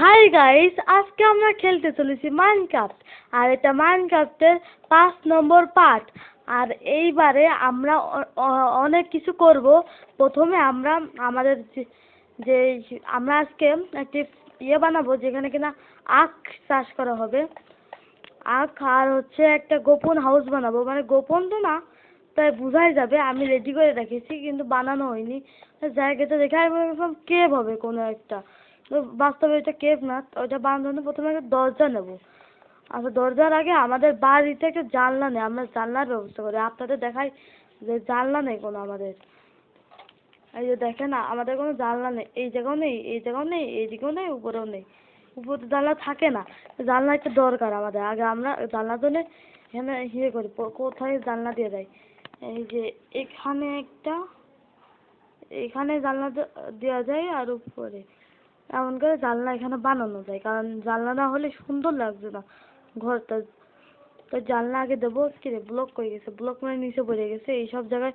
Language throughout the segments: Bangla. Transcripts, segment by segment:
হাই গাইস, আজকে আমরা খেলতে চলেছি মাইনক্রাফট। আর এটা মাইনক্রাফটের 5 নম্বর পার্ট। আর এইবারে আমরা অনেক কিছু করব। প্রথমে আমরা আমাদের যে আমরা আজকে একটি বানাবো যেখানে কিনা আখ চাষ করা হবে। আখ আর একটা গোপন হাউস বানাবো, মানে গোপন তো না, তাই বোঝাই যাবে। আমি রেডি করে রেখেছি কিন্তু বানানো হয়নি। জায়গাটা দেখে আমি বললাম কেভ হবে কোনো একটা, বাস্তবে এটা কেভ না। ওইটা বানানোর জন্য প্রথমে একটা দরজা নেব। আচ্ছা, দরজার আগে আমাদের বাড়িতে একটা জানলা নেই, আমরা জানলার ব্যবস্থা করি। আপনাদের দেখাই যে জানলা নেই কোনো আমাদের। এই যে দেখেন, আমাদের কোনো জানলা নেই। এই জায়গাও নেই, এই জায়গাও নেই, এই দিকেও নেই, উপরেও নেই। উপরে জানলা থাকে না, জানলা একটা দরকার আমাদের। আগে আমরা জানলার জন্য এখানে করি, কোথায় জানলা দিয়ে দেয়। এই যে এখানে একটা, এখানে জানলা দেওয়া যায়, আর উপরে এমন করে জানলা এখানে বানানো যায়, কারণ জানলা না হলে সুন্দর লাগছে না ঘরটা। তো জানলা আগে দেবো। কি রে, ব্লক করে গেছে, ব্লক মানে নিচে পড়ে গেছে। এই সব জায়গায়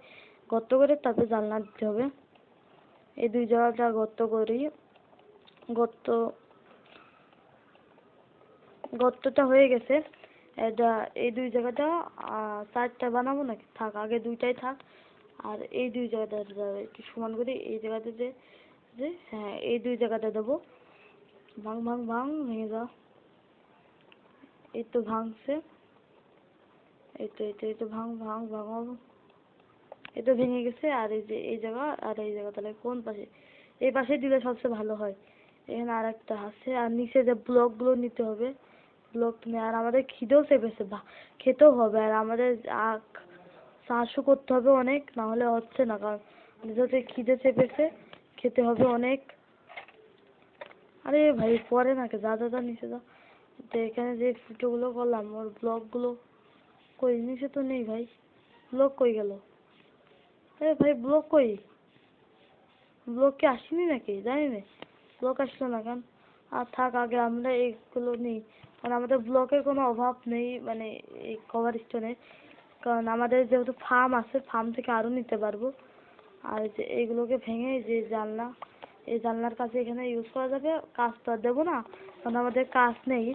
গর্ত করে তারপরে জানলা দিতে হবে। এই দুই জায়গাটা গর্ত করি। গর্ত গর্তটা হয়ে গেছে। এটা এই দুই জায়গাটা 4টা বানাবো নাকি? থাক, আগে 2টাই থাক। আর এই দুই জায়গাটা একটু সমান করে এই জায়গাতে যে যে হ্যাঁ, এই দুই জায়গাটা দেবো। ভাঙ ভাঙ ভাঙ, ভেঙে যাও। এই তো ভাঙছে। এই তো ভাঙ ভাঙ ভাঙো। এই তো ভেঙে গেছে। আর এই যে এই জায়গা আর এই জায়গা, তাহলে কোন পাশে? এই পাশে দিলে সবচেয়ে ভালো হয়। এখানে আর একটা আছে। আর নিচে যে ব্লকগুলো নিতে হবে, ব্লক নিয়ে। আর আমাদের খিদেও চেপেছে, খেতেও হবে। আর আমাদের চাষও করতে হবে অনেক, না হলে হচ্ছে না। কারণ যেহেতু খিদে চেপেছে, খেতে হবে অনেক। আরে ভাই পরে নাকি, যা যা যা নিচে যা। তো এখানে যে ফুটোগুলো করলাম, ওর ব্লকগুলো কই? নিচে তো নেই ভাই, ব্লক কই গেল? আরে ভাই ব্লক কই? ব্লক কি আসেনি নাকি? জানি না, ব্লক আসলো না কেন। আর থাক, আগে আমরা এইগুলো নিই। কারণ আমাদের ব্লকের কোনো অভাব নেই, মানে এই কভার স্টোনের। কারণ আমাদের যেহেতু ফার্ম আছে, ফার্ম থেকে আরও নিতে পারবো। আর যে এইগুলোকে ভেঙে যে জানলা, এই জানলার কাছে এখানে ইউজ করা যাবে। কাজ তো আর দেবো না, কারণ আমাদের কাজ নেই।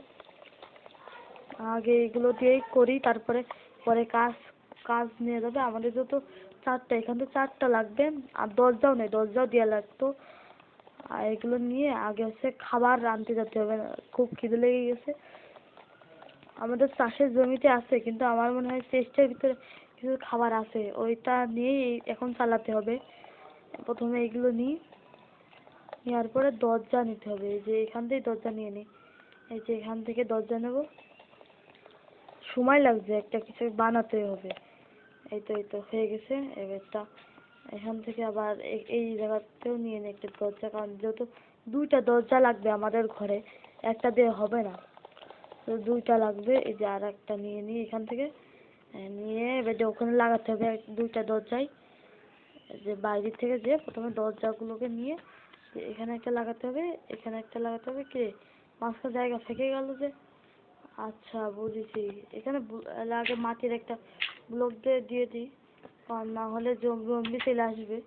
আগে এগুলো দিয়েই করি, তারপরে পরে কাজ কাজ নিয়ে যাবে। আমাদের যেহেতু 4টা, এখান থেকে 4টা লাগবে। আর দরজাও নেই, দরজাও দেওয়া লাগতো। আর এগুলো নিয়ে আগে খাবার আনতে যেতে হবে, খুব খিদে লেগে গেছে। আমাদের চাষের জমিতে আছে, কিন্তু আমার মনে হয় চেস্টের ভিতরে কিছু খাবার আছে, ওইটা নিয়েই এখন চালাতে হবে। প্রথমে এইগুলো নিই, নেওয়ার পরে দরজা নিতে হবে। এই যে এখান থেকে দরজা নিয়ে নিই। এই যে এখান থেকে দরজা নেব। সময় লাগছে, একটা কিছু বানাতে হবে। এই তো হয়ে গেছে। এবারটা এখান থেকে আবার এই জায়গাতেও নিয়ে নিই একটা দরজা, কারণ যেহেতু 2টা দরজা লাগবে আমাদের ঘরে, একটা দিয়ে হবে না, তো 2টা লাগবে। এই যে আর একটা নিয়ে নিই এখান থেকে। নিয়ে এবার যে ওখানে লাগাতে হবে 2টা দরজায়। যে বাইরে থেকে যে প্রথমে দরজাগুলোকে নিয়ে এখানে একটা লাগাতে হবে, এখানে একটা লাগাতে হবে। কে মাঝখানে জায়গা থেকে গেল যে? আচ্ছা বুঝেছি, এখানে আগে মাটির একটা ব্লক দিয়ে দিই, কারণ না হলে জম্বি চলে আসবে।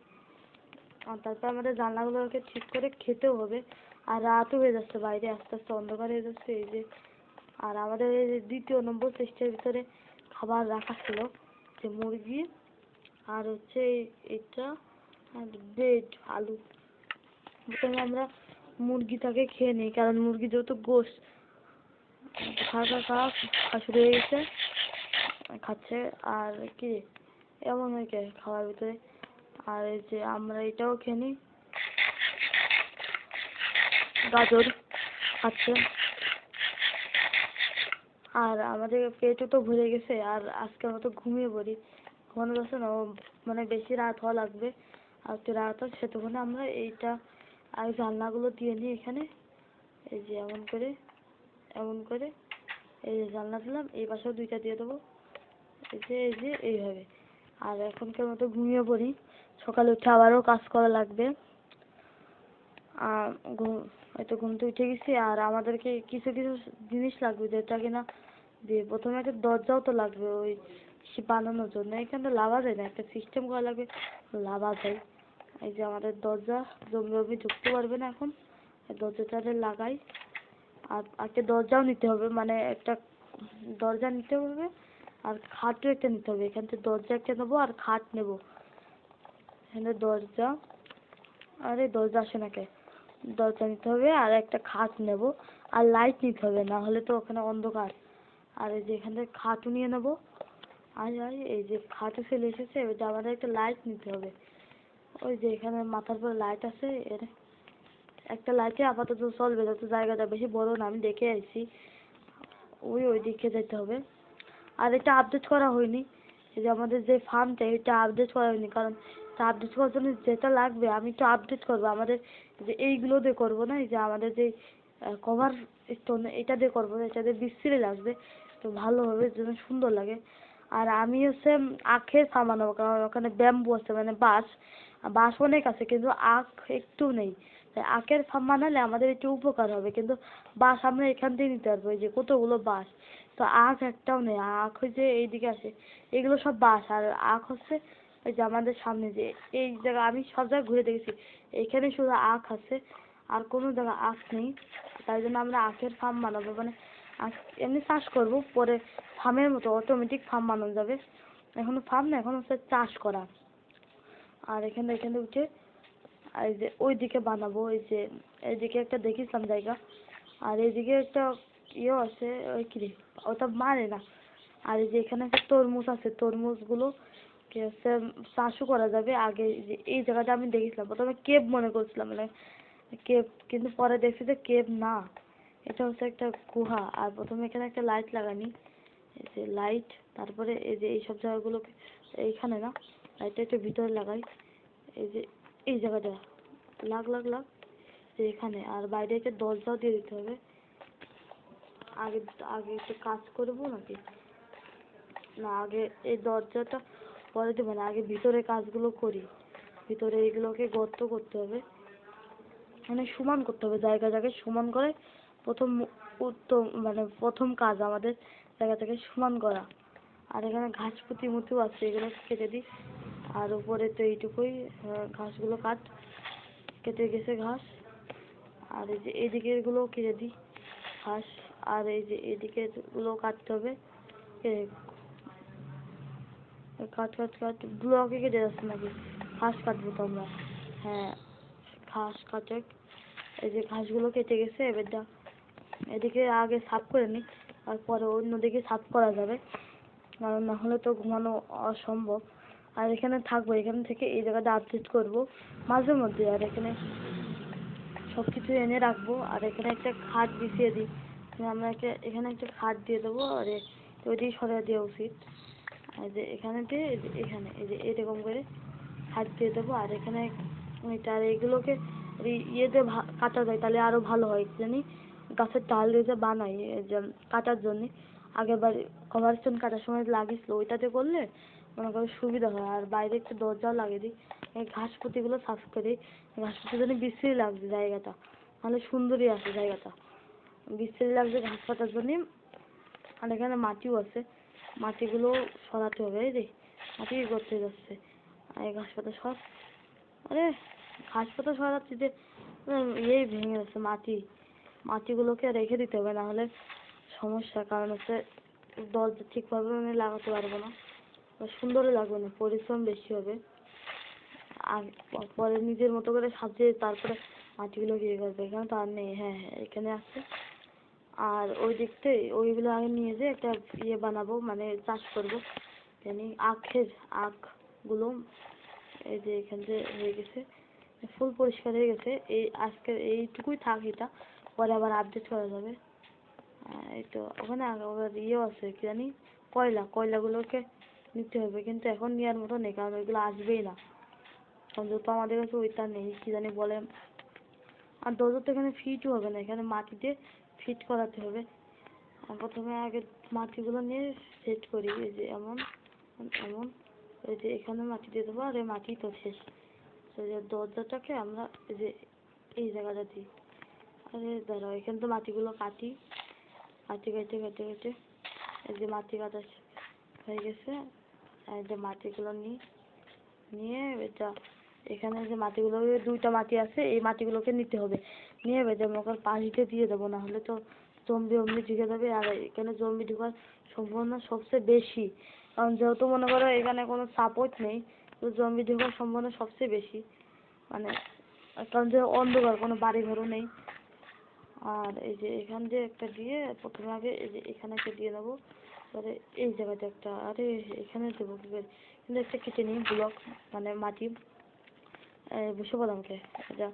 আর তারপর আমাদের জানলাগুলোকে ঠিক করে খেতেও হবে। আর রাতও হয়ে যাচ্ছে, বাইরে আস্তে আস্তে অন্ধকার হয়ে যাচ্ছে। এই যে আর আমাদের এই যে 2য় নম্বর চেস্টের ভিতরে খাবার রাখা ছিল, যে মুরগি আর এটা ব্রেড, আলু। প্রথমে আমরা মুরগিটাকে খেয়ে নিই, কারণ মুরগি যেহেতু গোশত। খা খা খা, শুরু হয়ে গেছে, খাচ্ছে। আর কি এমন হয় কে খাওয়ার ভিতরে? আর এই যে আমরা এটাও খেয়ে নিই, গাজর খাচ্ছে। আর আমাদের পেটও তো ভরে গেছে। আর আজকের মতো ঘুমিয়ে পড়ি, ঘুমানো যাচ্ছে না, মানে বেশি রাত হওয়া লাগবে। আর তো রাত হয়, সেতক্ষণে আমরা এইটা আর জানলাগুলো দিয়ে নিই এখানে। এই যে এমন করে, এমন করে এই যে জানলা দিলাম, এই পাশেও 2টা দিয়ে দেবো। এই যে এইভাবে। আর এখনকার মতো ঘুমিয়ে পড়ি, সকালে উঠে আবারও কাজ করা লাগবে। আর হয়তো ঘুম থেকে উঠে গেছি। আর আমাদেরকে কিছু কিছু জিনিস লাগবে, যেটা কিনা দিয়ে প্রথমে একটা দরজাও তো লাগবে ওই বানানোর জন্য। এখানে লাভা যায় না, একটা সিস্টেম করা লাগবে, লাভা যায়। এই যে আমাদের দরজা, জমি ঢুকতে পারবে না এখন। এই দরজাটা লাগাই। আর একটা দরজাও নিতে হবে, মানে একটা দরজা নিতে হবে আর খাটও একটা নিতে হবে। এখান থেকে দরজা একটা নেবো আর খাট নেবো। এখানে দরজা, আরে দরজা আসে না কে, দরজা নিতে হবে আর একটা খাট নেবো আর লাইট নিতে হবে, না হলে তো ওখানে অন্ধকার। আর এই যে এখান থেকে খাটও নিয়ে নেবো। আর এই যে খাটও চলে এসেছে, এবার আমাদের একটা লাইট নিতে হবে। ওই যে এখানে মাথার পরে লাইট আছে, এর একটা লাইটে আপাতত চলবে, যত জায়গাটা বেশি বড় না, আমি দেখে আইছি। ওই দিকে যেতে হবে। আর এটা আপডেট করা হয়নি, এই যে আমাদের যে ফার্মটা, এটা আপডেট করা হয়নি, কারণ এটা আপডেট করার জন্য যেটা লাগবে আমি তো আপডেট করবো। আমাদের যে এইগুলো দিয়ে করবো না, এই যে আমাদের যে কভার স্টোন, এটা দিয়ে করবো, এটা দিয়ে বিশ্রী লাগবে, তো ভালো হবে, যেন সুন্দর লাগে। আর আমি হচ্ছে আখের ফার্ম বানাবো, কারণ ওখানে ব্যাম্বু আছে, মানে বাঁশ। বাঁশ অনেক আছে কিন্তু আখ একটু নেই, তাই আখের ফার্ম বানালে আমাদের একটু উপকার হবে। কিন্তু বাঁশ আমরা এখান থেকে নিতে পারবো, এই যে কতগুলো বাঁশ, তো আখ একটাও নেই। আখ ওই যে এইদিকে আছে, এগুলো সব বাঁশ। আর আখ হচ্ছে ওই যে আমাদের সামনে যে এই জায়গা, আমি সব জায়গায় ঘুরে দেখেছি, এখানে শুধু আখ আছে, আর কোনো জায়গায় আখ নেই। তাই জন্য আমরা আখের ফার্ম বানাবো, মানে আখ এমনি চাষ করবো, পরে ফার্মের মতো অটোমেটিক ফার্ম বানানো যাবে। এখনো ফার্ম না, এখন হচ্ছে চাষ করা। আর এখানে উঠে আর এই যে ওইদিকে বানাবো, এই যে এইদিকে একটা দেখেছিলাম জায়গা, আর এইদিকে একটা ইয়ে আছে, ওই কি রে, ওটা মারে না। আর এই যে এখানে একটা তরমুজ আছে, তরমুজ গুলো কি হচ্ছে চাষও করা যাবে। আগে যে এই জায়গাটা আমি দেখেছিলাম, প্রথমে কেভ মনে করছিলাম, মানে কেভ, কিন্তু পরে দেখছি যে কেভ না, এটা হচ্ছে একটা গুহা। আর প্রথমে এখানে একটা লাইট লাগানি, এই যে লাইট, তারপরে এই যে এইসব জায়গাগুলোকে এইখানে না, লাইটটা একটু ভিতরে লাগাই, এই যে এই জায়গাটা লাগ যে এখানে। আর বাইরে একটা দরজাও দিয়ে দিতে হবে। আগে আগে একটু কাজ করবো নাকি, না আগে এই দরজাটা পরে দেবো না, আগে ভিতরে কাজগুলো করি। ভিতরে এইগুলোকে গর্ত করতে হবে, মানে সমান করতে হবে, জায়গায় সমান করে প্রথম উত্তম, মানে প্রথম কাজ আমাদের জায়গাটাকে সমান করা। আর এখানে ঘাস মুতিও আছে, এগুলো কেটে দিই। আর উপরে তো এইটুকুই, ঘাসগুলো কেটে গেছে ঘাস। আর এই যে এদিকে গুলো কেটে দিই ঘাস। আর এই যে এদিকে গুলো কাটতে হবে, কাট ব্লকে কেটে যাচ্ছে নাকি, ঘাস কাটবো তো আমরা, হ্যাঁ ঘাস কাটে। এই যে ঘাসগুলো কেটে গেছে, এবার এদিকে আগে সাফ করে নিই, তারপরে অন্যদিকে সাফ করা যাবে, কারণ না হলে তো ঘুমানো অসম্ভব। আর এখানে থাকবো, এখান থেকে এই জায়গাটা আপডেট করবো মাঝে মধ্যে। আর এখানে সবকিছু এনে রাখবো, আর এখানে একটা খাট বিছিয়ে দিই, আমরা এখানে একটা খাট দিয়ে দেবো। আর ওইদিকে সরিয়ে দেওয়া উচিত। আর যে এখানে দিয়ে এখানে এই যে এরকম করে খাট দিয়ে দেবো। আর এখানে এটা, আর এগুলোকে ইয়েতে কাটা যায়, তাহলে আরো ভালো হয় জানি, গাছের ডাল দিয়ে যে বানাই এই যে কাটার জন্য। আগেরবার কভারস্টোন কাটার সময় লাগিয়েছিল, ওইটাতে করলে মনে করো সুবিধা হয়। আর বাইরে একটা দরজাও লাগিয়ে দিই, এই ঘাসপুতিগুলো সাফ করি, ঘাসপুতির জন্য বিশ্রী লাগছে জায়গাটা, মানে সুন্দরই আছে জায়গাটা, বিশ্রী লাগছে ঘাস কাটার জন্য। আর এখানে মাটিও আছে, মাটিগুলো সরাতে হবে। এই রে মাটি করতে যাচ্ছে, আর এই ঘাস পাতা সব, আরে ঘাস পাতা সরাচ্ছি যে ইয়েই ভেঙে যাচ্ছে, মাটিগুলোকে রেখে দিতে হবে, না হলে সমস্যা। কারণ হচ্ছে দরজা ঠিকভাবে মানে লাগাতে পারবো না, সুন্দরও লাগবে না, পরিশ্রম বেশি হবে। আর পরে নিজের মতো করে সাজিয়ে তারপরে মাটিগুলো ইয়ে করবে। এখানে তো আর নেই, হ্যাঁ এখানে আছে। আর ওই দিকতে ওইগুলো আগে নিয়ে যেয়ে একটা ইয়ে বানাবো, মানে চাষ করবো জানি আখগুলো। এই যে এখান থেকে হয়ে গেছে, ফুল পরিষ্কার হয়ে গেছে। এই আজকের এইটুকুই থাক, এটা পরে আবার আপডেট করা যাবে। এই তো ওখানে আবার ইয়েও আছে কি জানি, কয়লাগুলোকে নিতে হবে, কিন্তু এখন নেওয়ার মতো নেই, কারণ ওইগুলো আসবেই না, কারণ যেহেতু আমাদের কাছে ওইটা নেই কি জানি বলে। আর দরজা তো এখানে ফিটও হবে না, এখানে মাটি দিয়ে ফিট করাতে হবে। আর প্রথমে আগে মাটিগুলো নিয়ে সেট করি, এই যে এমন এমন, এই যে এখানে মাটি দিয়ে দেবো। আর এই মাটি তো শেষ, এই যে দরজাটাকে আমরা এই যে এই জায়গাটা দিই। আরে দাঁড়াও, এখানে তো মাটিগুলো কাটি, কেটে এই যে মাটি কাটা হয়ে গেছে। আর এই যে মাটিগুলো নিয়ে এটা এখানে যে মাটিগুলো, দুইটা মাটি আছে, এই মাটিগুলোকে নিতে হবে, নিয়ে বেঁধে ওকে পানিতে দিয়ে দেবো, না হলে তো জম্বি অমনি ঢুকে যাবে। আর এখানে জম্বি ঢোকার সম্ভাবনা সবচেয়ে বেশি, কারণ যেহেতু মনে করো এখানে কোনো সাপোর্ট নেই, তো জম্বি ঢোকার সম্ভাবনা সবচেয়ে বেশি, মানে কারণ যে অন্ধকার, কোনো বাড়ি ঘরও নেই। আর এই যে এখান দিয়ে একটা দিয়ে প্রথমে আগে এই যে এখানে একটা দিয়ে দেবো, পরে এই জায়গাতে একটা, আরে এখানে দেবো কি করে, কিন্তু একটা কেটে নিই ব্লক, মানে মাটি, বুঝতে পারলামকে, এটা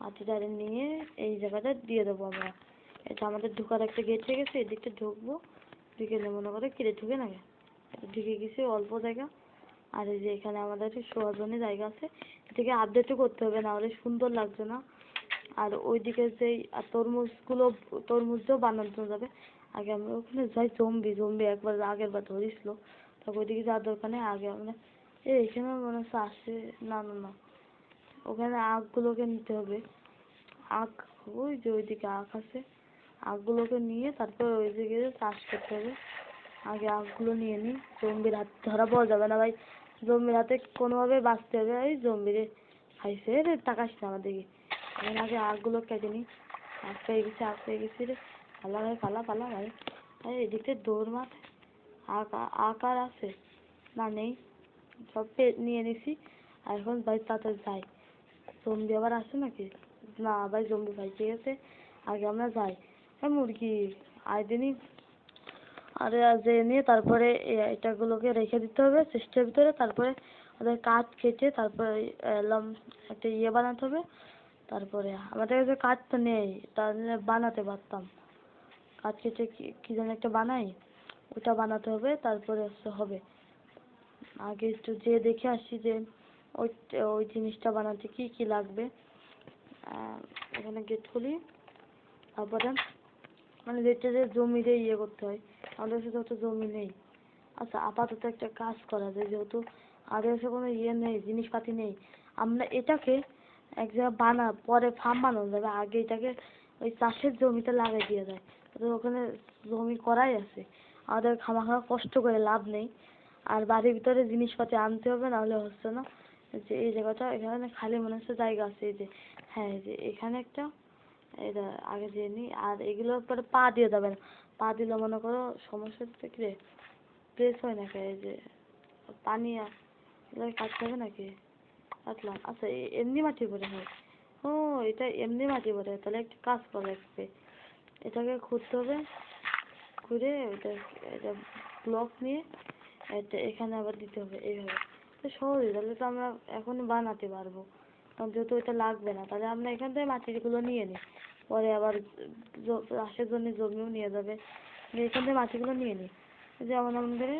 মাটিটা নিয়ে এই জায়গাটা দিয়ে দেবো আমরা। এটা আমাদের ঢোকার একটা গেট হয়ে গেছে, এদিকটা ঢুকবো, ঢুকে মনে করে কিরে ঢুকে না, ঢুকে গেছি অল্প জায়গা। আর এই যে এখানে আমাদের শোয়ার জন্য জায়গা আছে, এটাকে আপডেটও করতে হবে, না হলে সুন্দর লাগছে না। আর ওইদিকে যেই তরমুজও বানানো যাবে। আগে আমরা ওখানে যাই, জম্বি একবার আগের বার ধরেছিল, তখন ওইদিকে যাওয়ার দরকার নেই, আগে আমরা এইখানে মনে হচ্ছে আসছে, না না না, ওখানে আখগুলোকে নিতে হবে। আখ, ওই যে ওইদিকে আখ আছে, আখগুলোকে নিয়ে তারপর ওই দিকে চাষ করতে হবে। আগে আখগুলো নিয়ে নিই, জম্বির হাত ধরা পাওয়া যাবে না ভাই, জম্বির হাতে কোনোভাবে বাঁচতে হবে। ওই জম্বিরে খাইছে রে, তাকাস না আমার দিকে। এখন আগে আখগুলো কেটে নিই। আখ পেয়ে গেছি রে, পালা ভাই, পালা ভাই। ভাই এদিকে দৌড় মার। আখ আর আছে না, নেই, সব নিয়ে নিছি। আর এখন ভাই তাড়াতাড়ি যাই, জম্বি আবার আসে নাকি, না ভাই জম্বি ভাই ঠিক আছে, আগে আমরা যাই। হ্যাঁ মুরগি আয় দিনই, আরে যে নিয়ে তারপরে এটাগুলোকে রেখে দিতে হবে চেষ্টার ভিতরে, তারপরে ওদের কাঠ কেটে তারপরে একটা বানাতে হবে। তারপরে আমাদের কাছে কাঠ তো নেই, তাহলে বানাতে পারতাম, কাঠ কেটে কি যেন একটা বানাই, ওটা বানাতে হবে, তারপরে হবে। আগে একটু যে দেখে আসি যে ওই ওই জিনিসটা বানাতে কি কি লাগবে। এখানে গেট খুলি, তারপরে মানে যেটা যে জমিতে করতে হয়, আমাদের কাছে তো জমি নেই। আচ্ছা আপাতত একটা কাজ করা যায়, যেহেতু আমাদের কাছে কোনো নেই, জিনিসপাতি নেই, আমরা এটাকে এক জায়গায় পরে ফার্ম বানানো যাবে, আগে এটাকে ওই চাষের জমিতে লাগিয়ে দিয়ে যায়, তো ওখানে জমি করাই আছে, আমাদের খামাখা কষ্ট করে লাভ নেই। আর বাড়ির ভিতরে জিনিসপাতি আনতে হবে, নাহলে হচ্ছে না। যে এই জায়গাটা, এখানে খালি মনে হচ্ছে জায়গা আছে, এই যে হ্যাঁ এই যে এখানে একটা, এটা আগে দিয়ে নিই। আর এগুলোর পরে পা দিয়ে যাবে না, পা দিলে মনে করো সমস্যা থেকে প্রেস হয় নাকি, এই যে পানি কাটতে হবে নাকি, কাটলাম। আচ্ছা এমনি মাটি ভরে হয়, ও এটা এমনি মাটি ভরে, তাহলে একটা কাজ করা লাগবে, এটাকে খুঁড়তে হবে, খুঁড়ে এটা ব্লক নিয়ে এটা এখানে আবার দিতে হবে এইভাবে, তো সহজে, তাহলে তো আমরা এখনই বানাতে পারবো, কারণ যেহেতু এটা লাগবে না, তাহলে আমরা এখান থেকে মাটিগুলো নিয়ে নিই, পরে আবার চাষের জন্য জমিও নিয়ে যাবে, এখান থেকে মাটিগুলো নিয়ে নিই, যেমন আমাদের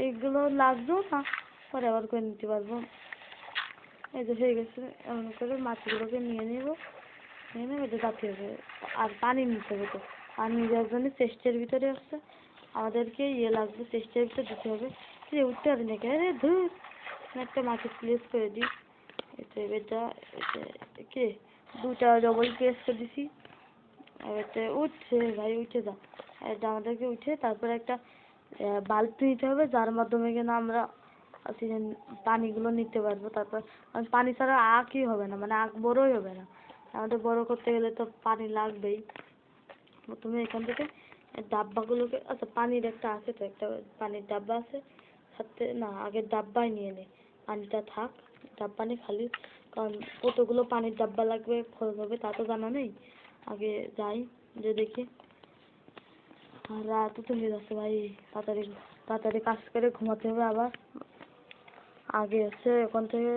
এইগুলো লাগবেও না, পরে আবার করে নিতে পারবো। এই যে হয়ে গেছে, এমন করে মাটিগুলোকে নিয়ে নেবো, নিয়ে নেবো, এটা যাতে হবে। আর পানি নিতে হবে, তো পানি দেওয়ার জন্য চেস্টের ভিতরে আসছে, আমাদেরকে লাগবে, চেস্টের ভিতরে দিতে হবে। উঠতে পারি নাকি, আরে ধুর, একটা মাটি প্লেস করে দিই, এটা কে দুটা ডবল প্লেস করে দিছি, এবারে উঠছে ভাই, উঠে যা। এটা আমাদেরকে উঠে তারপরে একটা বালতি নিতে হবে, যার মাধ্যমে কিনা আমরা পানিগুলো নিতে পারবো। তারপর পানি ছাড়া আখই হবে না, মানে আখ বড়ই হবে না, আমাদের বড় করতে গেলে তো পানি লাগবেই। প্রথমে এখান থেকে ডাব্বাগুলোকে, আচ্ছা পানির একটা আছে তো, একটা পানির ডাব্বা আছে সাথে, না আগে ডাব্বাই নিয়ে নে, পানিটা থাক, ডাব্বা নিয়ে খালি, কারণ কতগুলো পানির ডাব্বা লাগবে খরচ হবে তা তো জানা নেই। আগে যাই, যে দেখি, আর রাতও তো হয়ে যাচ্ছে ভাই, তাড়াতাড়ি তাড়াতাড়ি কাজ করে ঘুমাতে হবে আবার। আগে হচ্ছে ওখান থেকে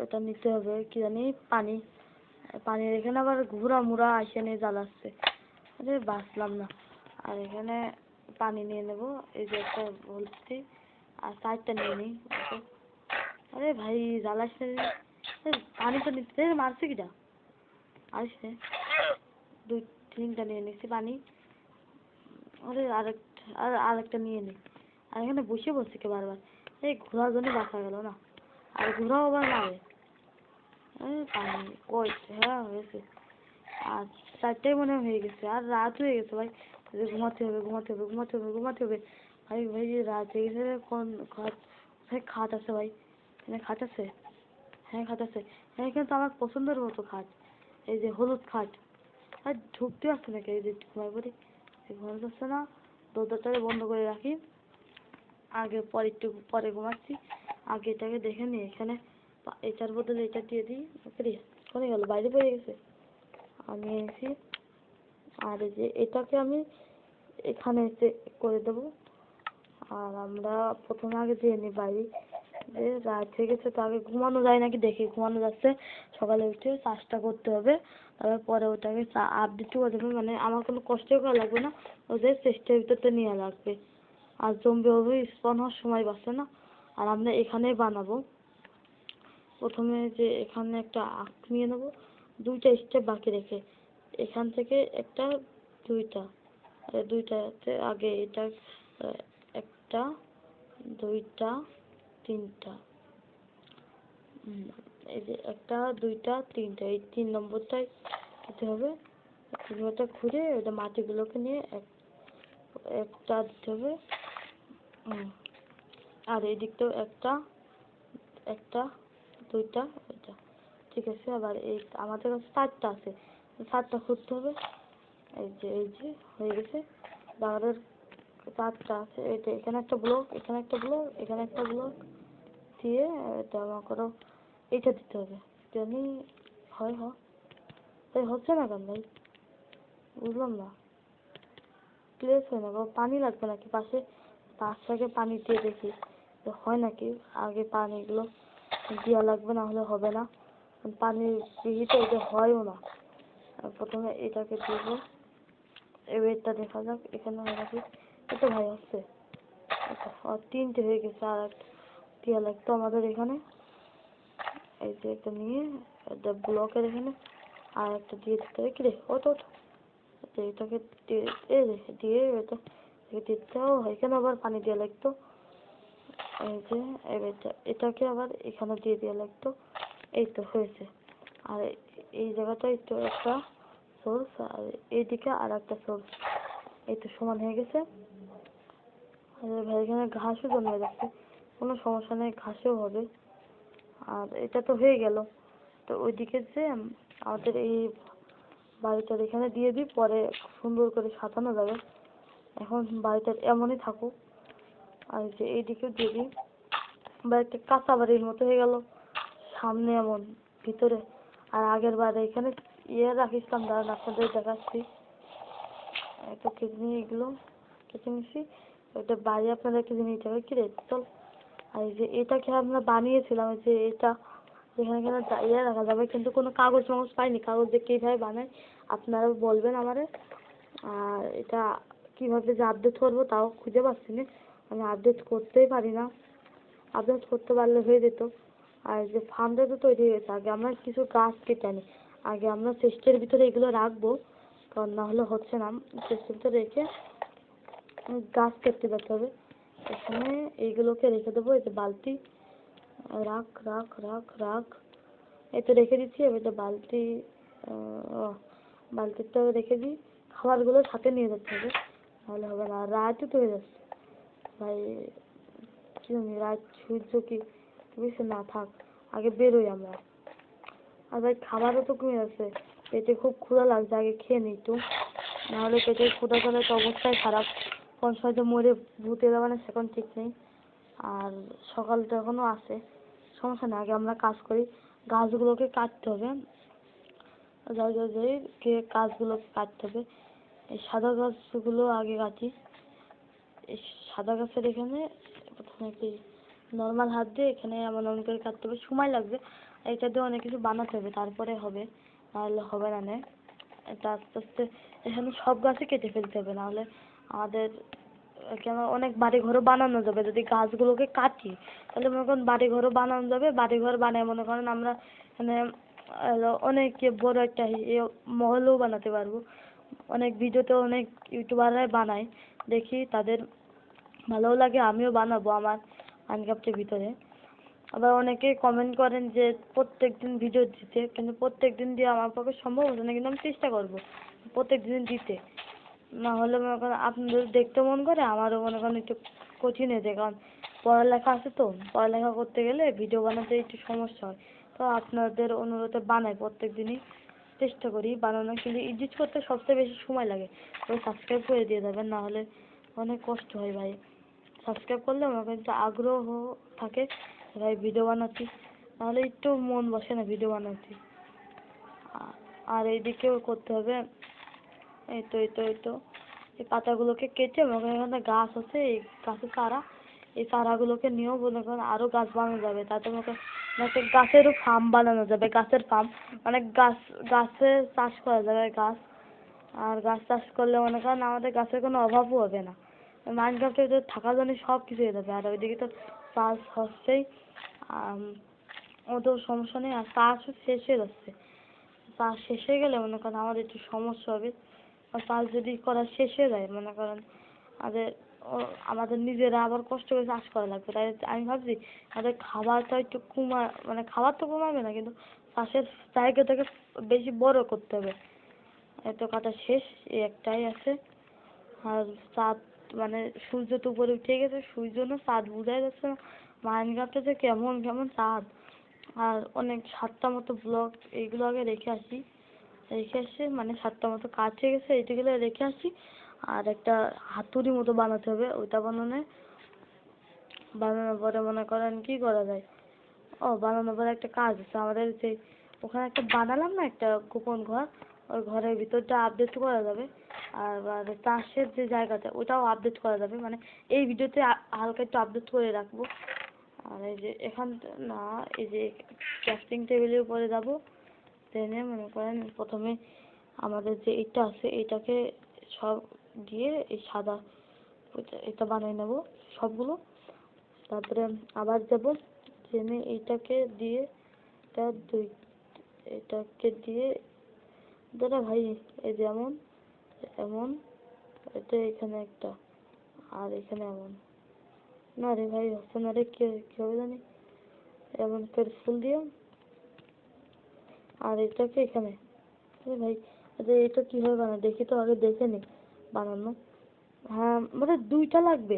ওটা নিতে হবে, কি জানি পানি, পানির এখানে আবার ঘুরা মুড়া আসে নিয়ে জ্বালাচ্ছে, আরে বাঁচলাম না। আর এখানে পানি নিয়ে নেব, এই যে একটা বলছি, আর চারটা নিয়ে নিই। আরে ভাই জ্বালাস না রে, পানি তো নিতে মারছে কিটা, আসছে দুই তিনটা নিয়ে নিচ্ছি পানি। আরে আরেকটা নিয়ে নিই। আর এখানে বসে বসে কে বারবার, এই ঘোরার জন্য বাঁচা গেল না, আর ঘোরাও আবার মারে, পানি কই, হ্যাঁ হয়েছে। আর চারটাই মনে হয় হয়ে গেছে, আর রাত হয়ে গেছে ভাই, ঘুমাতে হবে ঘুমাতে হবে ঘুমাতে হবে ঘুমাতে হবে। ভাই ভাই রাত হয়ে গেছে, কোন খাট, ভাই খাট আছে ভাই, এখানে খাট আছে, হ্যাঁ খাট আছে, হ্যাঁ এখানে তো আমার পছন্দের মতো খাট, এই যে হলুদ খাট, আর ঢুকতে পারছে নাকি, এই যে ঘুমাই পড়ি, ঘুমানো যাচ্ছে না, দরজাটা বন্ধ করে রাখি, আগে পরে একটু পরে ঘুমাচ্ছি, আগে এটাকে দেখে নিই, এখানে এটার বদলে এটা দিয়ে দিই, কোনে গেল, বাইরে পড়ে গেছে, আমি এসি, আর এই যে এটাকে আমি এখানে এসে করে দেবো। আর আমরা প্রথমে আগে দিয়ে নিই বাইরে, যে রাত হয়ে গেছে তো আগে ঘুমানো যায় নাকি দেখি, ঘুমানো যাচ্ছে, সকালে উঠে চাষটা করতে হবে, তারপর পরে ওটাকে আপডেট করে দেবে, মানে আমার কোনো কষ্ট করা লাগবে না, ওদের চেষ্টার ভিতরটা নেওয়া লাগবে, আর জম্বি হবে স্পন হওয়ার সময় পাচ্ছে না। আর আমরা এখানেই বানাবো, প্রথমে যে এখানে একটা আঁক নিয়ে নেবো, দুইটা স্টেপ বাকি রেখে, এখান থেকে একটা, দুইটা, দুইটাতে আগে এটা একটা, দুইটা, তিনটা, এই যে একটা, দুইটা, তিনটা, এই 3 নম্বরটাই দিতে হবে, 3 নম্বরটা খুঁড়ে ওটা মাটিগুলোকে নিয়ে একটা দিতে হবে, আর এই দিকটাও একটা, একটা, দুইটা, এটা ঠিক আছে। আবার এই আমাদের কাছে 4টা আছে, 4টা খুঁড়তে হবে, এই যে হয়ে গেছে, আমাদের 4টা আছে, এটা এখানে একটা ব্লক, এখানে একটা ব্লক, এখানে একটা ব্লক দিয়ে এটা আমার করো, এইটা দিতে হবে, জানি হয় তাই হচ্ছে না কেন ভাই, বুঝলাম না, প্লেস হয় না, পানি লাগবে নাকি পাশে, পাশটাকে পানি দিয়ে দেখি তো হয় নাকি, আগে পানিগুলো দেওয়া লাগবে, না হলে হবে না, পানির বিহিত এটা হয়ও না। প্রথমে এটাকে দিব, এবারটা দেখা যাক এখানে হয় নাকি, এটা ভাই হচ্ছে, আর 3টে হয়ে গেছে, আর একটা দেওয়া লাগতো আমাদের এখানে, এই যে এটা নিয়ে এটা ব্লকের এখানে আর একটা দিয়ে দিতে হবে, কিরে ওটা এটাকে দিয়ে এটা দিতে হবে, এখানে আবার পানি দেওয়া লাগতো, এই যে এটাকে আবার এখানে দিয়ে দেওয়া লাগতো, এই তো হয়েছে। আর এই জায়গাটায় তো একটা সোর্স, আর এইদিকে আর একটা সোর্স, এই তো সমান হয়ে গেছে। আর ভাই এখানে ঘাসও জন্মে যাচ্ছে, কোনো সমস্যা নেই, ঘাসেও হবে। আর এটা তো হয়ে গেল, তো ওইদিকে যে আমাদের এই বাড়িটার এখানে দিয়ে দিই, পরে সুন্দর করে সাজানো যাবে, এখন বাড়িটা এমনই থাকুক। আর যে এইদিকেও দিয়ে দিই, বা একটা কাঁচা বাড়ির মতো হয়ে গেল, সামনে এমন ভিতরে, আর আগের বারে এখানে রাখিছিলাম, দাঁড়ান আপনাদের দেখাচ্ছি, তো কেটে নিয়ে এগুলো কেটে নিচ্ছি, ওইটা বাড়ি আপনাদের কেটে নিতে হবে, কিরে চল। আর এই যে এটাকে আমরা বানিয়েছিলাম, যে এটা যেখানে রাখা যাবে, কিন্তু কোনো কাগজ মাগজ পাইনি, কাগজ দিয়ে কীভাবে বানাই আপনারা বলবেন আমারে। আর এটা কিভাবে যে আপডেট করবো তাও খুঁজে পাচ্ছি না, আমি আপডেট করতেই পারি না, আপডেট করতে পারলে হয়ে যেত। আর যে ফার্মটা তো তৈরি হয়েছে, আগে আমরা কিছু গাছ কেটে আনি, আগে আমরা চেস্টের ভিতরে এগুলো রাখবো, কারণ না হলে হচ্ছে না, চেস্টের ভিতরে রেখে গাছ কেটে যেতে হবে, এখানে এইগুলোকে রেখে দেবো, এই যে বালতি, রাখ রাখ রাখ রাখ, এই তো রেখে দিচ্ছি। এবার বালতি, বালতিটা রেখে দিই, খাবারগুলো সাথে নিয়ে যেতে হবে, তাহলে হবে না, রাতও তো হয়ে যাচ্ছে ভাই, কি জানি রাত সূর্য কি বেশি না থাক, আগে বেরোই আমরা। আর ভাই খাবারও তো কমে যাচ্ছে, পেটে খুব ক্ষুধা লাগছে, আগে খেয়ে নিই তো, নাহলে পেটে ক্ষুধা খেলে তো অবস্থাই খারাপ, কোন সময় যে মরে ভূতে যাবে না সেখন ঠিক নেই। আর সকালটা এখনো আছে, সমস্যা নেই, আগে আমরা কাজ করি, গাছগুলোকে কাটতে হবে, গাছগুলোকে কাটতে হবে, এই সাদা গাছগুলো আগে কাটি, এই সাদা গাছের এখানে প্রথমে কি নর্মাল হাত দিয়ে এখানে এমন এমন করে কাটতে হবে, সময় লাগবে, এটা দিয়ে অনেক কিছু বানাতে হবে, তারপরে হবে, নাহলে হবে না। এটা আস্তে আস্তে এখানে সব গাছই কেটে ফেলতে হবে, নাহলে আমাদের কেন অনেক বাড়ি ঘরও বানানো যাবে, যদি গাছগুলোকে কাটি তাহলে মনে করেন বাড়ি ঘরও বানানো যাবে, বাড়ি ঘর বানায় মনে করেন আমরা এখানে অনেক বড় একটা মহলও বানাতে পারবো। অনেক ভিডিওতে অনেক ইউটিউবাররাই বানায়, দেখি তাদের ভালোও লাগে, আমিও বানাবো আমার মাইনক্রাফটের ভিতরে। আবার অনেকেই কমেন্ট করেন যে প্রত্যেকদিন ভিডিও দিতে, কিন্তু প্রত্যেকদিন দিয়ে আমার পক্ষে সম্ভব হচ্ছে না, কিন্তু আমি চেষ্টা করবো প্রত্যেকদিন দিতে, না হলে মনে করেন আপনাদের দেখতে মন করে, আমারও মনে করেন একটু কঠিন হয়ে যায়, কারণ পড়ালেখা আছে তো, পড়ালেখা করতে গেলে ভিডিও বানাতে একটু সমস্যা হয়, তো আপনাদের অনুরোধে বানাই প্রত্যেক দিনই। চেষ্টা করি বানানো, কিন্তু এডিট করতে সবচেয়ে বেশি সময় লাগে। ওই সাবস্ক্রাইব করে দিয়ে যাবেন, না হলে অনেক কষ্ট হয় ভাই। সাবস্ক্রাইব করলে আমার কাছে আগ্রহ থাকে ভাই ভিডিও বানাচ্ছি, নাহলে একটু মন বসে না ভিডিও বানাচ্ছি। আর এইদিকেও করতে হবে। এই তো এই পাতাগুলোকে কেটে মনে করেন এখানে গাছ আছে, এই গাছের চারা, এই চারাগুলোকে নিয়েও মনে করেন আরো গাছ বানানো যাবে। তাতে মনে করেন একটা গাছেরও ফার্ম বানানো যাবে, গাছের ফার্ম, মানে গাছের চাষ করা যাবে গাছ। আর গাছ চাষ করলে মনে করেন আমাদের গাছের কোনো অভাবও হবে না। মাইনক্রাফটে তো থাকার জন্য সব কিছু হয়ে যাবে। আর ওইদিকে তো চাষ হচ্ছেই, ও তো সমস্যা নেই। আর চাষও শেষ হয়ে যাচ্ছে, চাষ শেষ হয়ে গেলে মনে করেন আমাদের একটু সমস্যা হবে। আর চাষ যদি করা শেষ হয়ে যায় মনে করেন আমাদের আমাদের নিজেরা আবার কষ্ট করে চাষ করা লাগবে। তাই আমি ভাবছি আমাদের খাবারটা একটু মানে খাবার তো কমাবে না, কিন্তু চাষের জায়গাটাকে বেশি বড় করতে হবে। এত কাটা শেষ, এই একটাই আছে। আর চাঁদ, মানে সূর্য তো উপরে উঠে গেছে, সূর্য না চাঁদ বোঝাই যাচ্ছে না। মাইনক্রাফটে যে কেমন কেমন চাঁদ। আর অনেক 7টা মতো ব্লক এইগুলো আগে রেখে আসি, মানে 7টা মতো কাজ হয়ে গেছে, এইগুলো রেখে আসি। আর একটা হাতুড়ি মতো বানাতে হবে, ওইটা বানানোর পরে মনে করেন কি করা যায়। বানানোর পরে একটা কাজ আছে আমাদের, যে ওখানে একটা বানালাম না একটা গোপন ঘর, ওই ঘরের ভিতরটা আপডেট করা যাবে। আর চাষের যে জায়গাটা ওটাও আপডেট করা যাবে, মানে এই ভিডিওতে হালকা একটু আপডেট করে রাখবো। আর এই যে না, এই যে ক্রাফটিং টেবিলের উপরে যাবো, ট্রেনে মনে করেন প্রথমে আমাদের যে এটা আছে এটাকে সব দিয়ে এই সাদা এটা বানিয়ে নেব সবগুলো। তারপরে আবার যাব ট্রেনে এইটাকে দিয়ে, এটাকে দিয়ে দাদা ভাই, এই যেমন এমন, এটা এখানে একটা, আর এখানে এমন, না রে ভাই হচ্ছে না রে, কি হবে জানি, এমন করে ফুল দিয়ে, আর এটাকে এখানে। ভাই আচ্ছা এটা কিভাবে বানায় দেখি তো, আগে দেখে নি বানানো। হ্যাঁ মানে 2টা লাগবে,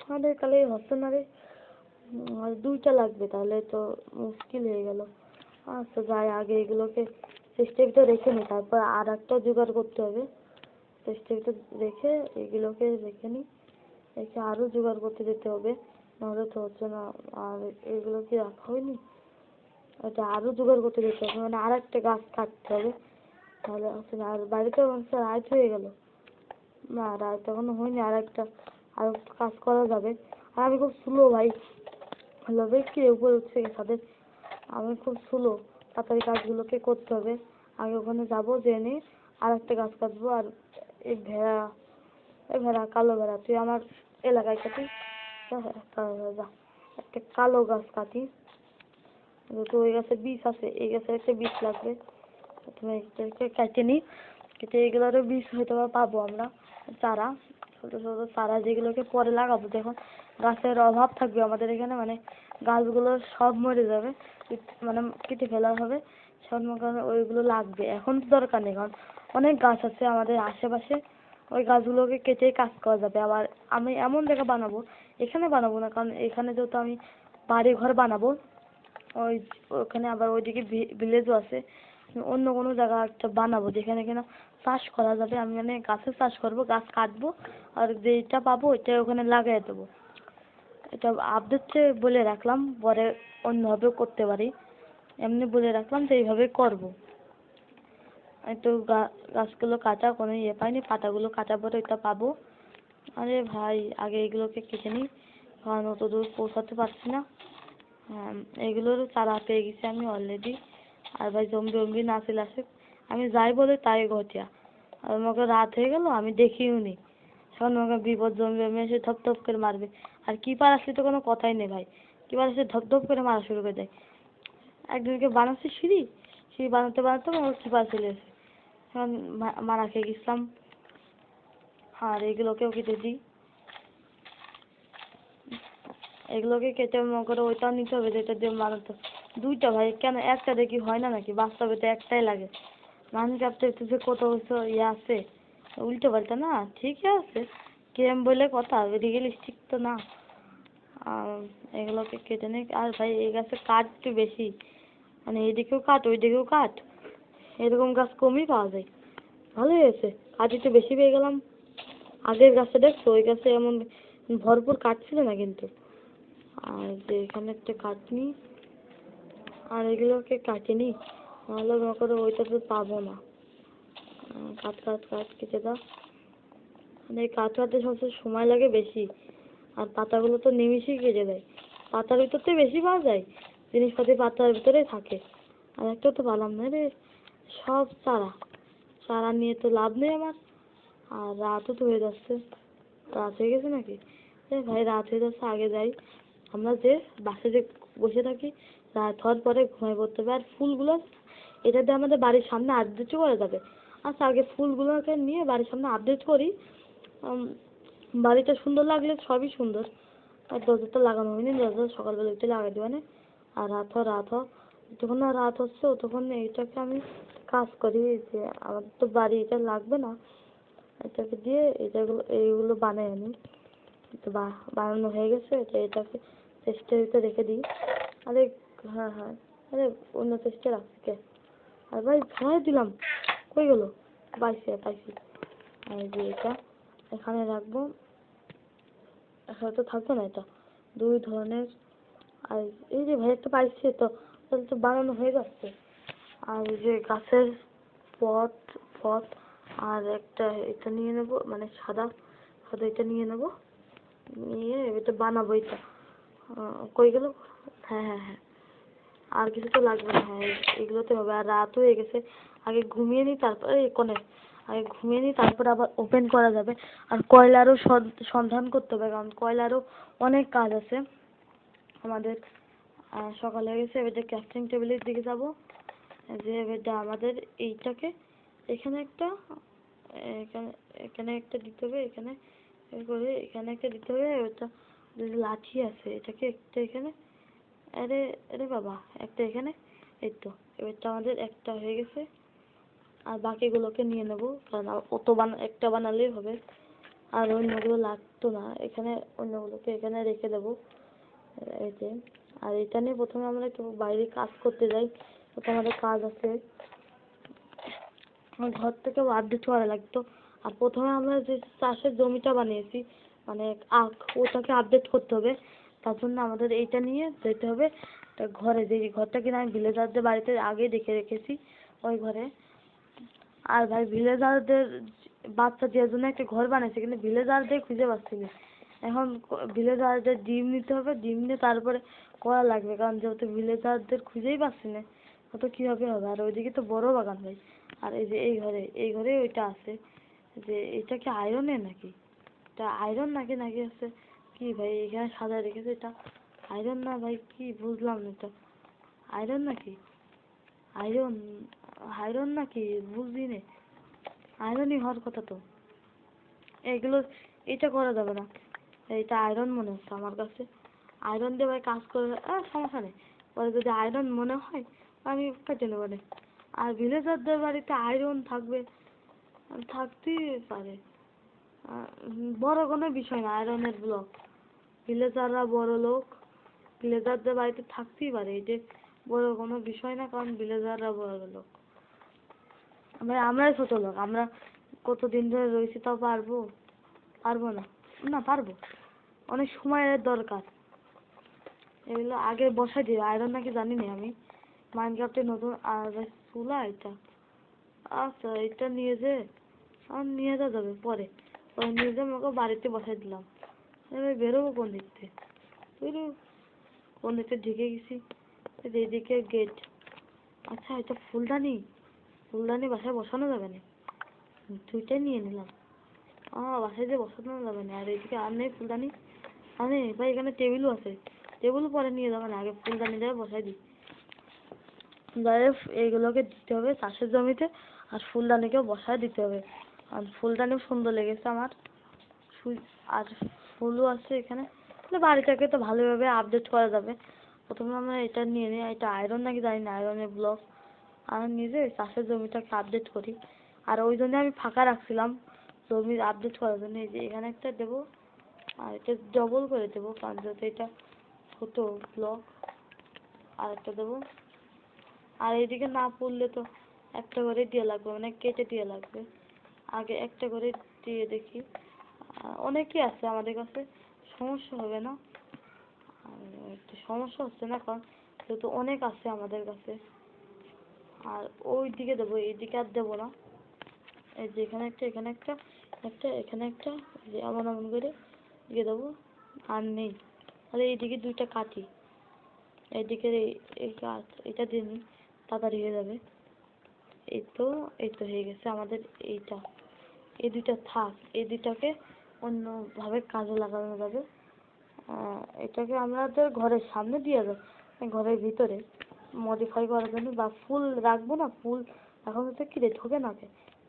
আমাদের তাহলে হচ্ছে না রে। আর 2টা লাগবে, তাহলে তো মুশকিল হয়ে গেল। আচ্ছা যাই, আগে এগুলোকে চেষ্টা রেখে নি, তারপর আর একটা জোগাড় করতে হবে। চেষ্টা রেখে এগুলোকে রেখে নি, রেখে আরো জোগাড় করতে যেতে হবে, নাহলে তো হচ্ছে না। আর এগুলো কি রাখা হয়নি, এটা আরো জোগাড় করতে যেতে হবে, মানে আর একটা গাছ কাটতে হবে, তাহলে হচ্ছে না। আর বাড়িতে রাত হয়ে গেল, না রাত এখনো হয়নি, আর একটু কাজ করা যাবে। আর আমি খুব স্লো ভাই, লবে কি উপরে উঠছে ছাদে, আমি খুব স্লো, তাড়াতাড়ি কাজগুলোকে করতে হবে। আগে ওখানে যাবো, জেনে আর একটা গাছ কাটবো। আর এই ভেড়া কালো ভেড়া, তুই আমার এলাকায় কাটি, যা একটা কালো গাছ কাটি। তো ওই গাছে বীজ আছে, এই গাছের একটা বীজ লাগবে, প্রথমে এটাকে কেটে নিই, কেটে এগুলোরও বীজ হয়তো বা পাবো আমরা, চারা, ছোটো ছোটো চারা যেগুলোকে পরে লাগাবো যখন গাছের অভাব থাকবে আমাদের এখানে, মানে গাছগুলো সব মরে যাবে, মানে কেটে ফেলা হবে, সব কারণে ওইগুলো লাগবে। এখন তো দরকার নেই, কারণ অনেক গাছ আছে আমাদের আশেপাশে, ওই গাছগুলোকে কেটেই কাজ করা যাবে। আবার আমি এমন জায়গা বানাবো, এখানে বানাবো না, কারণ এখানে যেহেতু আমি বাড়ি ঘর বানাবো, ওখানে আবার ওইদিকে ভিলেজও আছে, অন্য কোনো জায়গা একটা বানাবো যেখানে কিনা চাষ করা যাবে। আমি মানে গাছের চাষ করবো, গাছ কাটবো, আর যেটা পাবো ওইটা ওখানে লাগাই দেবো। এটা আপডেট বলে রাখলাম, পরে অন্যভাবেও করতে পারি, এমনি বলে রাখলাম যে এইভাবে করবো। একটু গাছগুলো কাটা কোনো ইয়ে পাইনি, পাতাগুলো কাটার পরে ওইটা পাবো। আরে ভাই আগে এগুলোকে কেটে নিই, কারণ অত দূর পৌঁছাতে পারছি না। হ্যাঁ এগুলোরও চারা পেয়ে গেছি আমি অলরেডি। আর ভাই জম্বি না চলে আসে, আমি যাই বলে তাই ঘটিয়া। আর আমাকে রাত হয়ে গেল, আমি দেখিও নি, এখন আমাকে বিপদ জম্বি এসে ধপ করে মারবে। আর কিপার আসলে তো কোনো কথাই নেই ভাই, কিপার এসে ধপ করে মারা শুরু করে দেয়। একজনকে বানাচ্ছে সিঁড়ি বানাতে আমার কিপার চলে এসে, এখন মারা খেয়ে গেছিলাম। আর এগুলোকেও কেটে দিই, এগুলোকে কেটে মনে করে ওইটাও নিতে হবে যেটা দিয়ে বানাতে। 2টা ভাই, কেন একটা দেখি হয় না নাকি, বাস্তবে তো একটাই লাগে। মাইনক্রাফটে যে কত ইয়ে আছে উল্টো পাল্টা, না ঠিকই আছে, গেম বলে কথা, রিয়েলিস্টিক তো না। এগুলোকে কেটে নিই। আর ভাই এই গাছে কাঠ একটু বেশি, মানে এইদিকেও কাঠ ওইদিকেও কাঠ, এরকম গাছ কমই পাওয়া যায়। ভালোই হয়েছে, কাঠ একটু বেশি পেয়ে গেলাম। আগের গাছে দেখছো, ওই গাছে এমন ভরপুর কাঠ ছিল না কিন্তু। আর যে এখানে একটা কাটনি, আর এগুলোকে কাটিনি, নাহলে মনে করো ওইটা তো পাবো না। কাট কাট কাট কেটে দাও। মানে এই কাঠ কাটতে সবচেয়ে সময় লাগে বেশি, আর পাতাগুলো তো নিমিষেই কেটে দেয়। পাতার ভিতর থেকে বেশি পাওয়া যায়, জিনিসপাতি পাতার ভিতরেই থাকে। আর একটা তো পালাম না রে, সব চারা, চারা নিয়ে তো লাভ নেই আমার। আর রাতও তো হয়ে যাচ্ছে, রাত হয়ে গেছে নাকি? ভাই রাত হয়ে যাচ্ছে, আগে যাই। আমরা যে বাসে যে বসে থাকি, রাত হওয়ার পরে ঘুমায় পড়তে হবে। আর ফুলগুলো এটা দিয়ে আমাদের বাড়ির সামনে আপডেট করা যাবে। আচ্ছা আগে ফুলগুলোকে নিয়ে বাড়ির সামনে আপডেট করি। বাড়িটা সুন্দর লাগলে সবই সুন্দর। আর দরজাটা লাগানো হয়নি, দরজা সকালবেলা উঠে লাগাই দেবো না। আর রাত হয় যখন না রাত হচ্ছে তখন এইটাকে আমি কাজ করি, যে আমাদের তো বাড়ি এটা লাগবে না, এটাকে দিয়ে এইগুলো বানাই আনি। তো বানানো হয়ে গেছে, এটাকে চেষ্টার ভিতরে রেখে দিই। আরে হ্যাঁ হ্যাঁ, আরে অন্য চেষ্টা রাখছি কে? আর ভাই ফেলাই দিলাম, কই গেলো? পাইছি। আর যে এটা এখানে রাখবো, এখানে তো থাকবে না এটা। দুই ধরনের। আর এই যে ভাই একটা পাইছি, তো তাহলে তো বানানো হয়ে যাচ্ছে। আর এই যে গাছের পট পট, আর একটা এটা নিয়ে নেবো, মানে সাদা সাদা এটা নিয়ে নেবো, নিয়ে এটা বানাবো এটা। কই গেল? হ্যাঁ, আর কিছু তো লাগবে না। হ্যাঁ এগুলোতে হবে। আর রাত হয়ে গেছে, আগে ঘুমিয়ে নিই, তারপরে আগে ঘুমিয়ে নিই, তারপরে আবার ওপেন করা যাবে। আর কয়লারও সন্ধান করতে হবে, কারণ কয়লারও অনেক কাজ আছে আমাদের। সকাল হয়ে গেছে, এবার ক্রাফটিং টেবিলের দিকে যাব। যে এবার আমাদের এইটাকে এখানে একটা, এখানে এখানে একটা দিতে হবে, এখানে করে এখানে একটা দিতে হবে। ওটা লাঠি আছে, এটাকে একটা এখানে, আরে আরে বাবা, একটা এখানে। এই তো এবারটা আমাদের একটা হয়ে গেছে। আর বাকিগুলোকে নিয়ে নেব, কারণ একটা বানালেই হবে। আর অন্যগুলো লাগতো না, এখানে অন্যগুলোকে এখানে রেখে দেবো। এই যে, আর এটা নিয়ে প্রথমে আমরা একটু বাইরে কাজ করতে যাই। ওটা আমাদের কাজ আছে, আমার ঘর থেকেও আপডেট করা লাগতো। আর প্রথমে আমরা যে চাষের জমিটা বানিয়েছি, মানে ওটাকে আপডেট করতে হবে। তার জন্য আমাদের এইটা নিয়ে যেতে হবে ঘরে, যে ঘরটা কিনা আমি ভিলেজারদের বাড়িতে আগে দেখে রেখেছি, ওই ঘরে। আর ভাই ভিলেজারদের বাচ্চা দেওয়ার জন্য একটা ঘর বানাইছে, কিন্তু ভিলেজারদের খুঁজে পাচ্ছি না। এখন ভিলেজারদের ডিম নিতে হবে, ডিম নিয়ে তারপরে করা লাগবে, কারণ যেহেতু ভিলেজারদের খুঁজেই পাচ্ছি না, তো কিভাবে হবে? আর ওইদিকে তো বড় বাগান ভাই। আর এই যে এই ঘরে ওইটা আছে। যে এটা কি আয়রনের নাকি? এটা আয়রন নাকি নাকি আছে কি ভাই? এখানে সাজায় রেখেছে, এটা আয়রন না ভাই, কি বুঝলাম না এটা। আয়রন নাকি? আয়রন, আয়রন নাকি বুঝলি নে, আয়রনই হওয়ার কথা তো। এগুলো এটা করা যাবে না, এটা আয়রন মনে হচ্ছে আমার কাছে। আয়রন দিয়ে ভাই কাজ করে সমস্যা নেই, পরে যদি আয়রন মনে হয় আমি কেটে নেবো না। আর ভিলেজারদের বাড়িতে আয়রন থাকবে, থাকতেই পারে, বড় কোনো বিষয় না আয়রনের ব্লক। ভিলেজাররা বড় লোক, ভিলেজারদের বাড়িতে থাকতেই পারে, এটা বড় কোনো বিষয় না, কারণ ভিলেজাররা বড় লোক। আমরাই ছোট লোক, আমরা কতদিন ধরে রয়েছি, তাও পারবো না। না পারবো, অনেক সময়ের দরকার। এগুলো আগে বসাই দিই, আয়রন নাকি জানি না আমি। মাইনক্রাফটে নতুন আর চুলা এটা, আচ্ছা এটা নিয়ে নিয়ে যাবে পরে, নিয়ে যেয়ে আমাকে বাড়িতে বসাই দিলাম। এবার বেরোবো কোন দিক থেকে? কোন দিক থেকে ঢুকে গেছি, এদিকে গেট। আচ্ছা এটা ফুলদানি, ফুলদানি বাসায় বসানো যাবে না, দুইটাই নিয়ে নিলাম। বাসায় যে বসানো যাবে না। আর এদিকে আর নেই ফুলদানি, আরে ভাই এখানে টেবিলও আছে, টেবিল পরে নিয়ে যাবে না, আগে ফুলদানি যাবে বসাই দিই। যাই হোক এইগুলোকে দিতে হবে চাষের জমিতে, আর ফুলদানিকেও বসায় দিতে হবে। আর ফুলদানিও সুন্দর লেগেছে আমার, আর ফুলও আছে এখানে। বাড়িটাকে তো ভালোভাবে আপডেট করা যাবে। প্রথমে আমরা এটা নিয়ে নিই, এটা আয়রন নাকি জানি না, আয়রনের ব্লক। আর নিজে চাষের জমিটাকে আপডেট করি। আর ওই জন্য আমি ফাঁকা রাখছিলাম জমি আপডেট করার জন্য। এই যে এখানে একটা দেবো, আর এটা ডবল করে দেবো, কারণ যাতে এটা ছোট ব্লক। আর একটা দেবো, আর এইদিকে না পড়লে তো একটা করে দিয়ে লাগবে, মানে কেটে দিয়ে লাগবে। আগে একটা করে দিয়ে দেখি। অনেকই আছে আমাদের কাছে, সমস্যা হবে না। একটু সমস্যা হচ্ছে না, কারণ যেহেতু অনেক আছে আমাদের কাছে। আর ওই দিকে দেবো, এইদিকে আর দেবো না। এই যে এখানে একটা, এখানে একটা, এখানে একটা, যে এমন এমন করে দিয়ে দেবো। আর নেই, তাহলে এইদিকে দুইটা কাটি। এইদিকে এই কাঠ, এটা দিয়ে নিই, তাড়াতাড়ি হয়ে যাবে। এই তো হয়ে গেছে আমাদের এইটা। এই দুইটা থাক, এই দুইটাকে অন্যভাবে কাজে লাগানো যাবে। এটাকে আমাদের ঘরের সামনে দিয়ে যাবে, ঘরের ভিতরে মডিফাই করার জন্য, বা ফুল রাখবো না, ফুল এখন হচ্ছে কি রে ঢোকে না,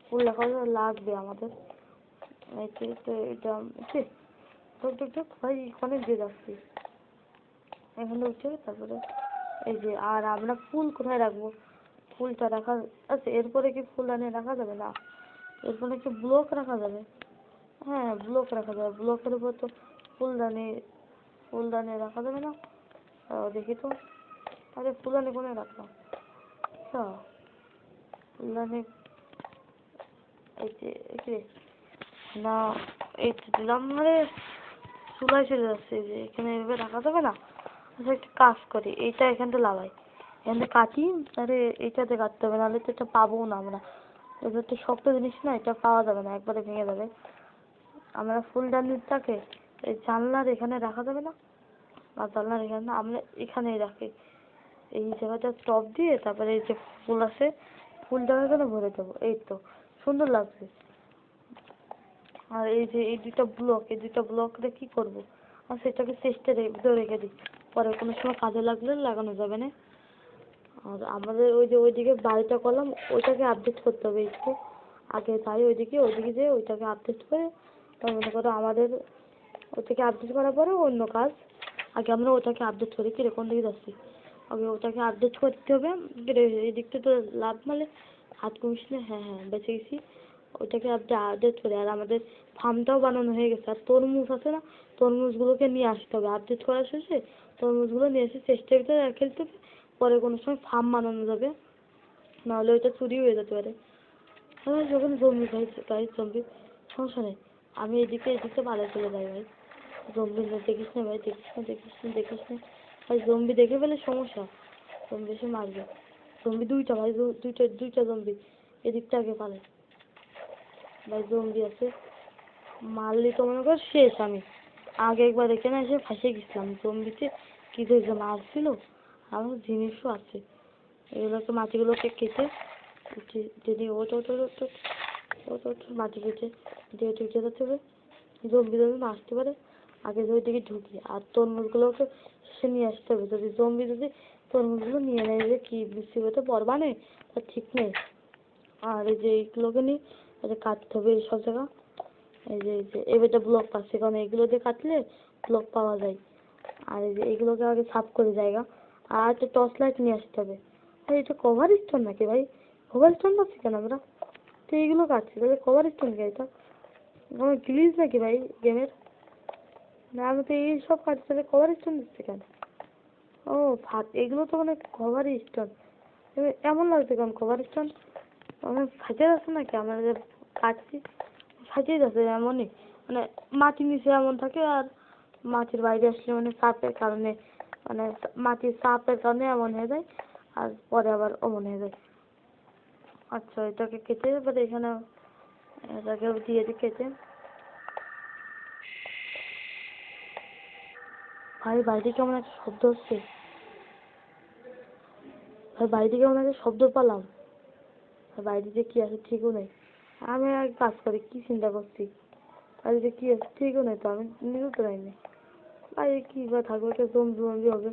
ফুল রাখা লাগবে আমাদের। এটা কি ঢোক ঢোক ঢোক ভাই, এখানে দিয়ে যাচ্ছি, এখানে উঠে তারপরে এই যে। আর আমরা ফুল কোথায় রাখবো? ফুলটা রাখা আচ্ছা, এরপরে কি ফুল আনে রাখা যাবে না? এরপরে কি ব্লক রাখা যাবে? হ্যাঁ, ব্লক রাখা যাবে। ব্লকের উপর তো ফুলদানি রাখা যাবে না? দেখি তো। আরে ফুলদানি কোনে রাখলাম? আচ্ছা, ফুলদানি এই যে না, এই তো দিলাম। আরে চুলায় চলে যাচ্ছে, যে এখানে এভাবে রাখা যাবে না। আচ্ছা, একটা কাজ করি, এইটা এখানটা লাগাই, এখানে কাটি। আরে এইটাতে কাটতে হবে, নাহলে তো এটা পাবো না আমরা। এটা তো শক্ত জিনিস না, এটা পাওয়া যাবে না, একবারে ভেঙে যাবে। আমরা ফুলদানিটাকে এই জানলার এখানে রাখা যাবে না? আর জানলার এখানে না, আমরা এখানেই রাখি। এই জায়গাটা টপ দিয়ে তারপরে এই যে ফুল আছে, ফুলটাকে এখানে ভরে দেবো। এই তো সুন্দর লাগছে। আর এই যে এই দুইটা ব্লক, এই দুইটা ব্লক দিয়ে কি করবো? আর সেটাকে চেষ্টা ভিতরে রেখে দিই, পরে কোনো সময় কাজে লাগলে লাগানো যাবে না। আর আমাদের ওই যে ওইদিকে বাড়িটা করলাম, ওইটাকে আপডেট করতে হবে একটু। আগে যাই ওইদিকে যেয়ে ওইটাকে আপডেট করে, মনে করো আমাদের ওইটাকে আপডেট করার পরে অন্য কাজ। আগে আমরা ওটাকে আপডেট করি। কিরে কোন দিকে যাচ্ছি? আগে ওটাকে আপডেট করতে হবে। এই দিকটা তো লাভ মারলে হাত কমিস না। হ্যাঁ হ্যাঁ, বেঁচে গেছি। ওইটাকে আপডেট করে, আর আমাদের ফার্মটাও বানানো হয়ে গেছে। আর তরমুজ আছে না, তরমুজগুলোকে নিয়ে আসতে হবে আপডেট করার শেষে। তরমুজগুলো নিয়ে এসে চেষ্টার ভিতরে রেখে দিতে হবে, পরে কোনো সময় ফার্ম বানানো যাবে, নাহলে ওইটা চুরি হয়ে যেতে পারে। হ্যাঁ, যখন জম্বি গাড়ি জম্বি, সমস্যা নেই। আমি এদিকটা পালাই চলে যাই ভাই। জম্বি দেখিস না ভাই, দেখিস না ভাই। জম্বি দেখে ফেলে সমস্যা, জম্বি এসে মারবে। জম্বি দুইটা ভাই, দুইটা জম্বি। এদিকটা আগে পালাই ভাই, জম্বি আছে। মারলি তো মনে কর শেষ আমি। আগে একবার এখানে এসে ফাঁসে গেছিলাম জম্বিতে, কি যে মারছিল। আমার জিনিসও আছে, এগুলোকে মাটিগুলোকে কেটে যদি মাটি কেটে দিয়ে উঠে যেতে হবে। জম্বি আসতে পারে, আগে ওই দিকে ঢুকি। আর তরমুজগুলোকে সে নিয়ে আসতে হবে। যদি জম্বি তরমুজগুলো নিয়ে নেয়, যে কি মুসিবতে পড়বা নেই তার ঠিক নেই। আর এই যে এইগুলোকে নিয়ে কাটতে হবে সব জায়গা। এই যে এবারটা ব্লক পাচ্ছে, কারণ এগুলো দিয়ে কাটলে ব্লক পাওয়া যায়। আর এই যে এগুলোকে আগে সাফ করে জায়গা। আর একটা টর্চ লাইট নিয়ে আসতে হবে। আর এটা কভার স্টোন নাকি ভাই? কভার স্টোন পাচ্ছি কেন আমরা? তো এইগুলো কাটছি, তাহলে কভার স্টোন কে এটা? আমার গ্লিচ নাকি ভাই গেমের? না, আমি তো এই সব কাটছি, তাহলে কভার স্টোন দিচ্ছে কেন? ও এগুলো তো মানে কভার স্টোন। এমন লাগছে কেন কভার স্টোন? আমার ফাটে যাচ্ছে নাকি? আমরা যে কাটছি ফাটিয়ে যাচ্ছে এমনই, মানে মাটির নিচে এমন থাকে, আর মাটির বাইরে আসলে মানে চাপের কারণে, মানে মাটির চাপের কারণে এমন হয়ে যায়, আর পরে আবার অমন হয়ে যায়। আচ্ছা, এটাকে কেটে এবার এখানে এটাকে দিয়ে দিই কেটে। ভাই বাইরে কেমন একটা শব্দ হচ্ছে, ভাই বাইরে কেমন একটা শব্দ পেলাম। বাইরে যে কি আছে ঠিকও নেই। আমি এক কাজ করি, কি চিন্তা করছি, বাইরে কি আছে ঠিকও নেই তো, আমি নিজেও তো যাইনি বাইরে। কি বা থাকবে, একটা জম্বি হবে।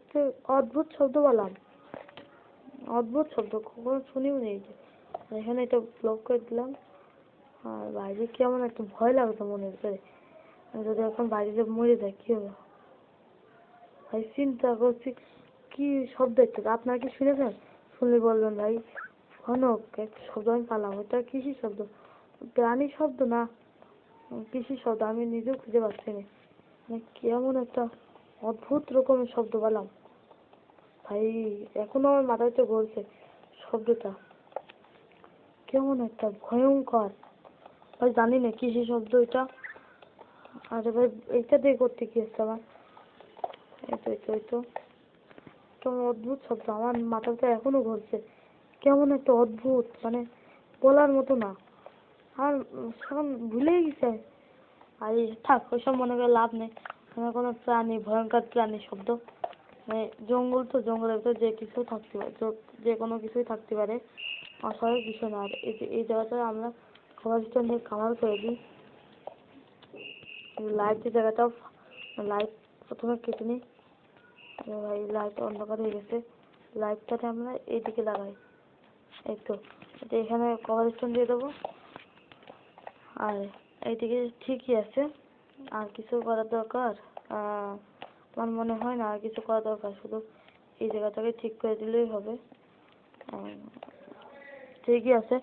তো অদ্ভুত শব্দ পেলাম, অদ্ভুত শব্দ, কখনো শুনিও নেই। এখানে এটা ব্লক করে দিলাম। আর বাইরে কেমন একটা ভয় লাগতো মনের ভিতরে, যদি এখন বাইরে মরে যায় কি হবে। ভাই চিন্তা করছি কি শব্দ হচ্ছে, আপনারা কি শুনেছেন? শুনলে বলবেন ভাই। ভয়ানক একটা শব্দ আমি পালাম, ওটা কিসের শব্দ? প্রাণীর শব্দ না কিসের শব্দ আমি নিজেও খুঁজে পাচ্ছি না। মানে কেমন একটা অদ্ভুত রকমের শব্দ পেলাম ভাই, এখনো আমার মাথায় তো ঘুরছে শব্দটা। কেমন একটা ভয়ঙ্কর, ভাই জানি না কিসের শব্দ এটা। আরে ভাই এইটা দিয়ে করতে কি হচ্ছে আমার? এই তো কেমন অদ্ভুত শব্দ, আমার মাথাটা এখনো ঘুরছে। কেমন একটা অদ্ভুত, মানে বলার মতো না। আর এখন ভুলেই গেছে। আর থাক, ওইসব মনে করে লাভ নেই। মানে কোনো প্রাণী, ভয়ঙ্কর প্রাণী শব্দ, মানে জঙ্গল তো, জঙ্গলের ভিতর যে কিছু থাকতে পারে, যে কোনো কিছুই থাকতে পারে, অস্বাভাবিক কিছু না। আর এই জায়গাটা আমরা কবরস্থান দিয়ে কাভার করে দিই। লাইটের জায়গাটাও, লাইট প্রথমে কেটে নিই। ভাই লাইট অন্ধকার হয়ে গেছে, লাইটটাতে আমরা এইদিকে লাগাই। এই তো এখানে কবরস্থান দিয়ে দেবো। আর এইদিকে ঠিকই আছে, আর কিছু করার দরকার আমার মনে হয় না আর কিছু করা দরকার, শুধু এই জায়গাটাকে ঠিক করে দিলেই হবে। ঠিকই আছে।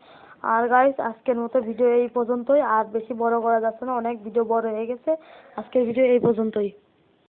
আর গাইস, আজকের মতো ভিডিও এই পর্যন্তই, আর বেশি বড় করা যাচ্ছে না, অনেক ভিডিও বড় হয়ে গেছে। আজকের ভিডিও এই পর্যন্তই।